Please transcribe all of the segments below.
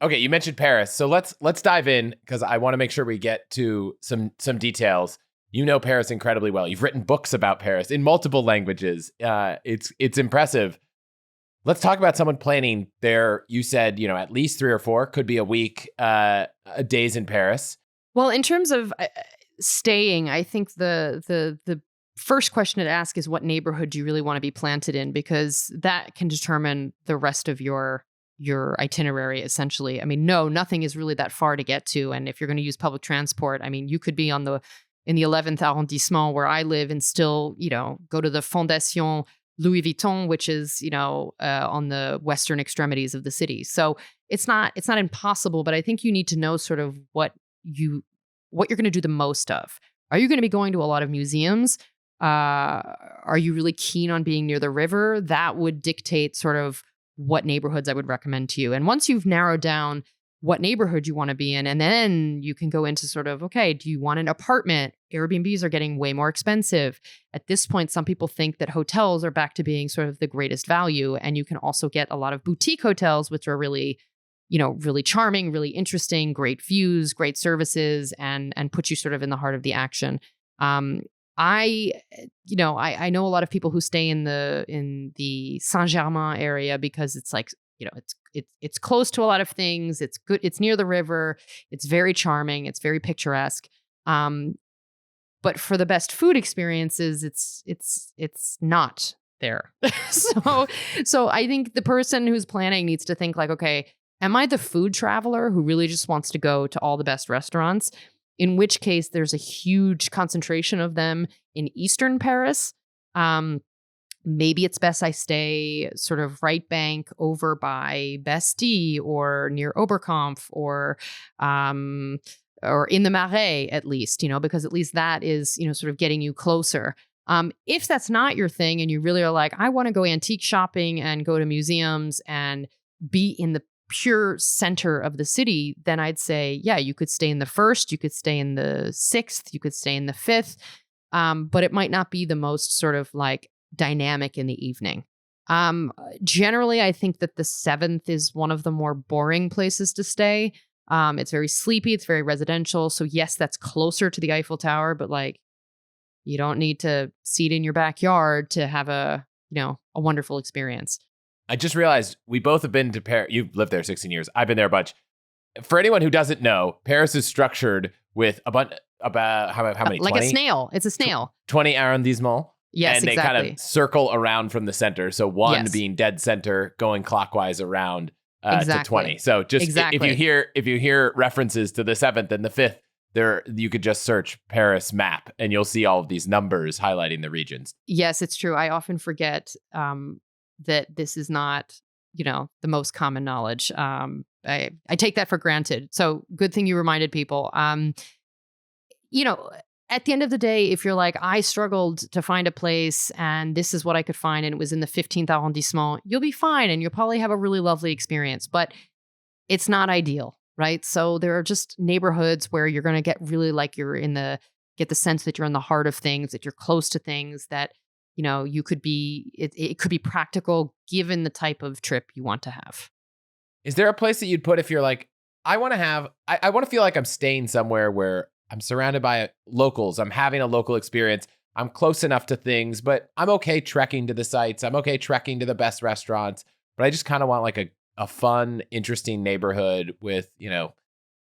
Okay, you mentioned Paris. So let's dive in because I want to make sure we get to some details. You know Paris incredibly well. You've written books about Paris in multiple languages. It's impressive. Let's talk about someone planning their, you said, at least 3 or 4, could be a week, days in Paris. Well, in terms of staying, I think the first question to ask is what neighborhood do you really want to be planted in? Because that can determine the rest of your itinerary, essentially. I mean, nothing is really that far to get to. And if you're going to use public transport, I mean, you could be in the 11th arrondissement where I live and still, go to the Fondation Louis Vuitton, which is, on the western extremities of the city. So it's not impossible, but I think you need to know sort of what you're going to do the most of. Are you going to be going to a lot of museums? Are you really keen on being near the river? That would dictate sort of what neighborhoods I would recommend to you. And once you've narrowed down what neighborhood you want to be in, and then you can go into sort of, okay, do you want an apartment? Airbnbs are getting way more expensive. At this point, some people think that hotels are back to being sort of the greatest value. And you can also get a lot of boutique hotels, which are really, really charming, really interesting, great views, great services, and put you sort of in the heart of the action. I know a lot of people who stay in the Saint-Germain area because it's like, it's close to a lot of things. It's good. It's near the river. It's very charming. It's very picturesque. But for the best food experiences, it's not there. So I think the person who's planning needs to think like, okay, am I the food traveler who really just wants to go to all the best restaurants? In which case, there's a huge concentration of them in Eastern Paris. Maybe it's best I stay sort of right bank over by Bastille or near Oberkampf or in the Marais at least, because at least that is, sort of getting you closer. If that's not your thing and you really are like, I want to go antique shopping and go to museums and be in the pure center of the city, then I'd say, yeah, you could stay in the 1st, you could stay in the 6th, you could stay in the 5th, but it might not be the most sort of like dynamic in the evening. Generally, I think that the 7th is one of the more boring places to stay. It's very sleepy, it's very residential. So yes, that's closer to the Eiffel Tower, but like you don't need to see it in your backyard to have a wonderful experience. I just realized we both have been to Paris. You've lived there 16 years. I've been there a bunch. For anyone who doesn't know, Paris is structured with a bunch, about how many? Like 20? a snail. It's a snail. 20 arrondissements. Yes, and they exactly. kind of circle around from the center. So one being dead center, going clockwise around to 20. So just if you hear references to the 7th and the 5th, there you could just search Paris map and you'll see all of these numbers highlighting the regions. Yes, it's true. I often forget that this is not, the most common knowledge. I take that for granted. So good thing you reminded people. At the end of the day, if you're like, I struggled to find a place and this is what I could find and it was in the 15th arrondissement, you'll be fine and you'll probably have a really lovely experience, but it's not ideal, right? So there are just neighborhoods where you're going to get really like get the sense that you're in the heart of things, that you're close to things, that you could be, it could be practical given the type of trip you want to have. Is there a place that you'd put if you're like, I want to feel like I'm staying somewhere where I'm surrounded by locals, I'm having a local experience, I'm close enough to things, but I'm okay trekking to the sites, I'm okay trekking to the best restaurants, but I just kind of want like a fun, interesting neighborhood with,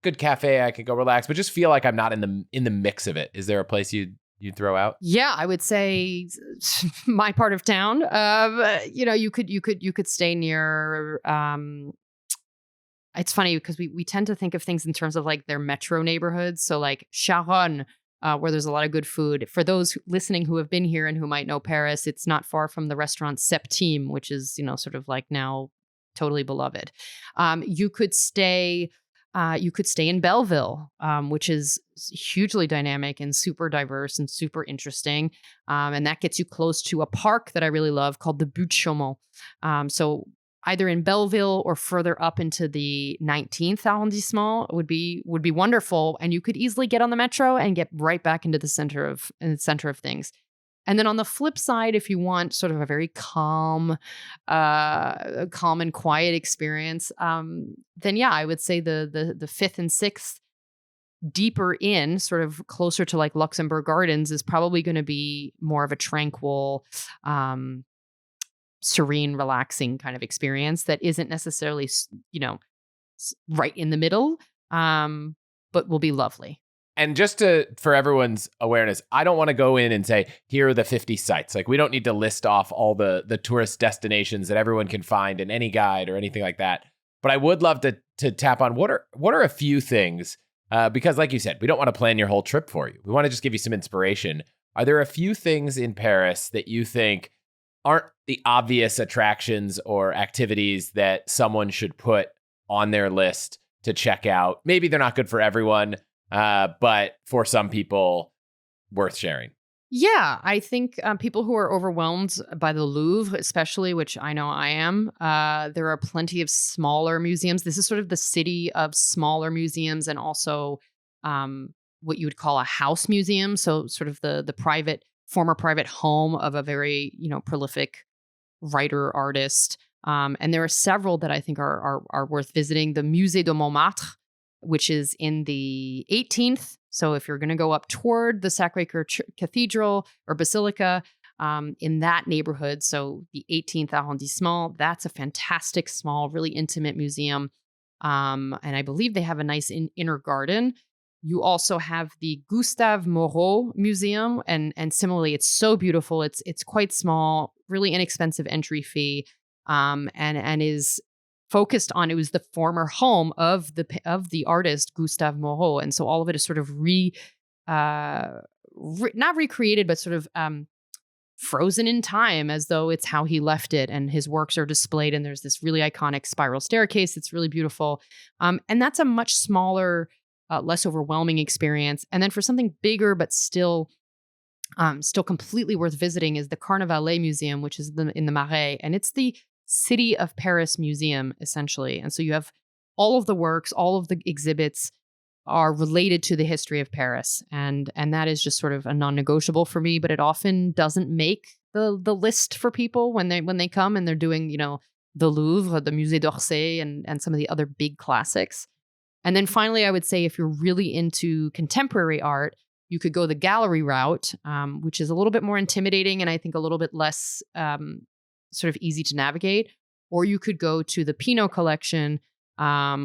good cafe, I could go relax, but just feel like I'm not in the mix of it. Is there a place you'd throw out? Yeah, I would say my part of town. You could stay near. It's funny because we tend to think of things in terms of like their metro neighborhoods. So like Charonne, where there's a lot of good food. For those listening who have been here and who might know Paris, it's not far from the restaurant Septime, which is sort of like now totally beloved. You could stay in Belleville, which is hugely dynamic and super diverse and super interesting. And that gets you close to a park that I really love called the Butte Chaumont. So either in Belleville or further up into the 19th arrondissement would be wonderful. And you could easily get on the metro and get right back into the center of things. And then on the flip side, if you want sort of a very calm and quiet experience, then yeah, I would say the fifth and sixth, deeper in, sort of closer to like Luxembourg Gardens, is probably going to be more of a tranquil, serene, relaxing kind of experience that isn't necessarily, right in the middle, but will be lovely. And just for everyone's awareness, I don't want to go in and say, here are the 50 sites. Like, we don't need to list off all the tourist destinations that everyone can find in any guide or anything like that. But I would love to tap on what are a few things, because like you said, we don't want to plan your whole trip for you. We want to just give you some inspiration. Are there a few things in Paris that you think aren't the obvious attractions or activities that someone should put on their list to check out? Maybe they're not good for everyone, but for some people, worth sharing. Yeah, I think people who are overwhelmed by the Louvre, especially, which I know I am, there are plenty of smaller museums. This is sort of the city of smaller museums, and also what you would call a house museum. So sort of the former private home of a very prolific writer, artist. And there are several that I think are worth visiting. The Musée de Montmartre, which is in the 18th. So if you're going to go up toward the Sacré-Cœur Cathedral or Basilica, in that neighborhood, so the 18th arrondissement, that's a fantastic, small, really intimate museum. And I believe they have a nice inner garden. You also have the Gustave Moreau Museum, and similarly, it's so beautiful. It's quite small, really inexpensive entry fee, and is focused on, it was the former home of the artist Gustave Moreau, and so all of it is sort of not recreated, but sort of frozen in time, as though it's how he left it, and his works are displayed. And there's this really iconic spiral staircase that's really beautiful, and that's a much smaller, less overwhelming experience. And then for something bigger but still completely worth visiting is the Carnavalet Museum, which is in the Marais, and it's the City of Paris Museum, essentially. And so you have all of the works, all of the exhibits are related to the history of Paris. And that is just sort of a non-negotiable for me, but it often doesn't make the list for people when they come and they're doing, the Louvre, the Musée d'Orsay, and some of the other big classics. And then finally, I would say if you're really into contemporary art, you could go the gallery route, which is a little bit more intimidating and I think a little bit less sort of easy to navigate. Or you could go to the Pinot collection,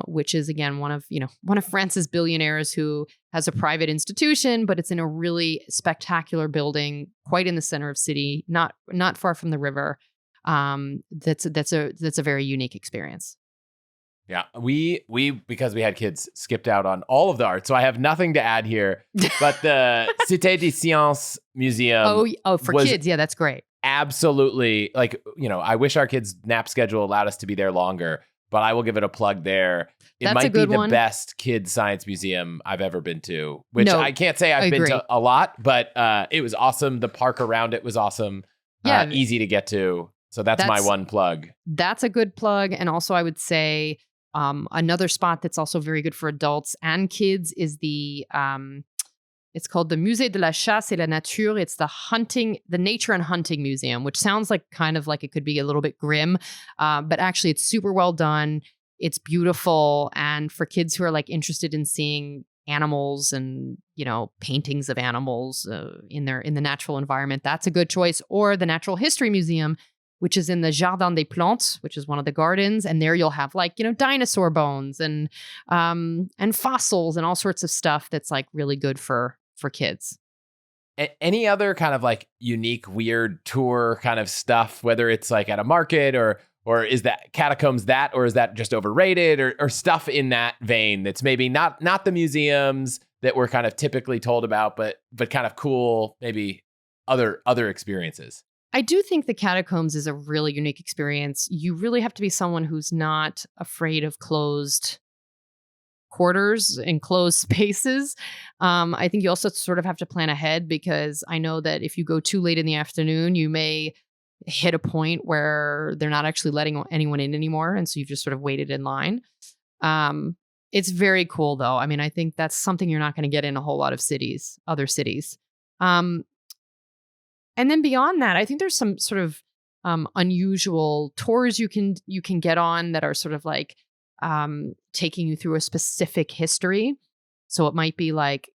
which is again one of France's billionaires who has a private institution, but it's in a really spectacular building, quite in the center of city, not far from the river. That's a very unique experience. Yeah, we because we had kids skipped out on all of the art, so I have nothing to add here. But the Cité des Sciences Museum, for kids, yeah, that's great. Absolutely, I wish our kids' nap schedule allowed us to be there longer, but I will give it a plug there. It might be the best kids' science museum I've ever been to, which I can't say I've been to a lot, but it was awesome. The park around it was awesome. Yeah, easy to get to. So that's my one plug. That's a good plug. And also I would say another spot that's also very good for adults and kids is the it's called the Musée de la Chasse et la Nature. It's the Nature and Hunting Museum, which sounds like kind of like it could be a little bit grim, but actually it's super well done. It's beautiful, and for kids who are like interested in seeing animals and paintings of animals in the natural environment, that's a good choice. Or the Natural History Museum, which is in the Jardin des Plantes, which is one of the gardens. And there you'll have dinosaur bones and fossils and all sorts of stuff that's like really good for kids. Any other kind of like unique, weird tour kind of stuff, whether it's like at a market or is that catacombs or is that just overrated or stuff in that vein that's maybe not the museums that we're kind of typically told about, but kind of cool, maybe other experiences? I do think the catacombs is a really unique experience. You really have to be someone who's not afraid of closed quarters and closed spaces. I think you also sort of have to plan ahead, because I know that if you go too late in the afternoon, you may hit a point where they're not actually letting anyone in anymore. And so you've just sort of waited in line. It's very cool, though. I mean, I think that's something you're not going to get in a whole lot of other cities. And then beyond that, I think there's some sort of unusual tours you can get on that are sort of like taking you through a specific history. So it might be like,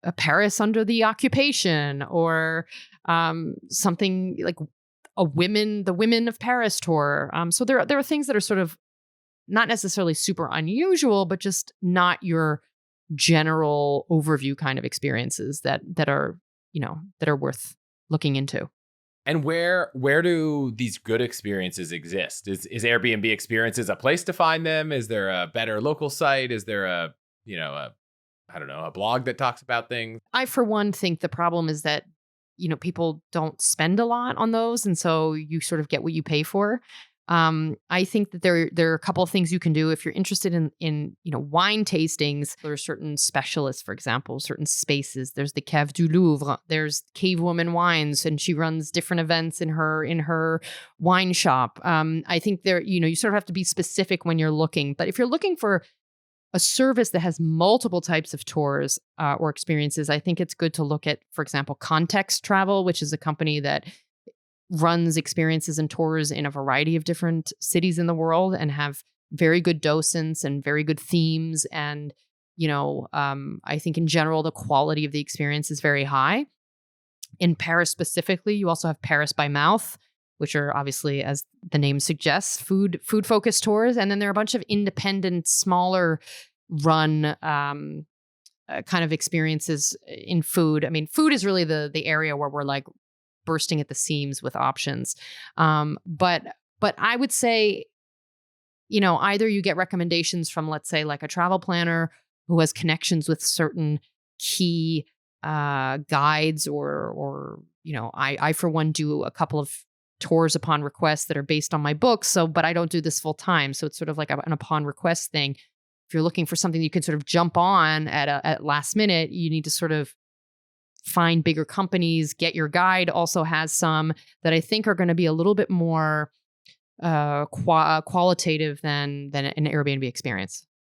a Paris under the occupation, or something like the Women of Paris tour. So there are things that are sort of not necessarily super unusual, but just not your general overview kind of experiences that are worth looking into. And where do these good experiences exist? Is Airbnb experiences a place to find them? Is there a better local site? Is there a blog that talks about things? I, for one, think the problem is that, people don't spend a lot on those. And so you sort of get what you pay for. I think that there are a couple of things you can do if you're interested in wine tastings. There are certain specialists, for example, certain spaces. There's the Cave du Louvre. There's Cave Woman Wines, and she runs different events in her wine shop. I think you sort of have to be specific when you're looking. But if you're looking for a service that has multiple types of tours or experiences, I think it's good to look at, for example, Context Travel, which is a company that runs experiences and tours in a variety of different cities in the world and have very good docents and very good themes. And, I think in general, the quality of the experience is very high. In Paris specifically, you also have Paris by Mouth, which are obviously, as the name suggests, food-focused tours. And then there are a bunch of independent, smaller run kind of experiences in food. I mean, food is really the area where we're like bursting at the seams with options. But I would say, either you get recommendations from, let's say, like a travel planner who has connections with certain key guides, or I for one do a couple of tours upon request that are based on my books. But I don't do this full time. So it's sort of like an upon request thing. If you're looking for something you can sort of jump on at last minute, you need to sort of find bigger companies. Get Your Guide also has some that I think are going to be a little bit more qualitative than an Airbnb experience.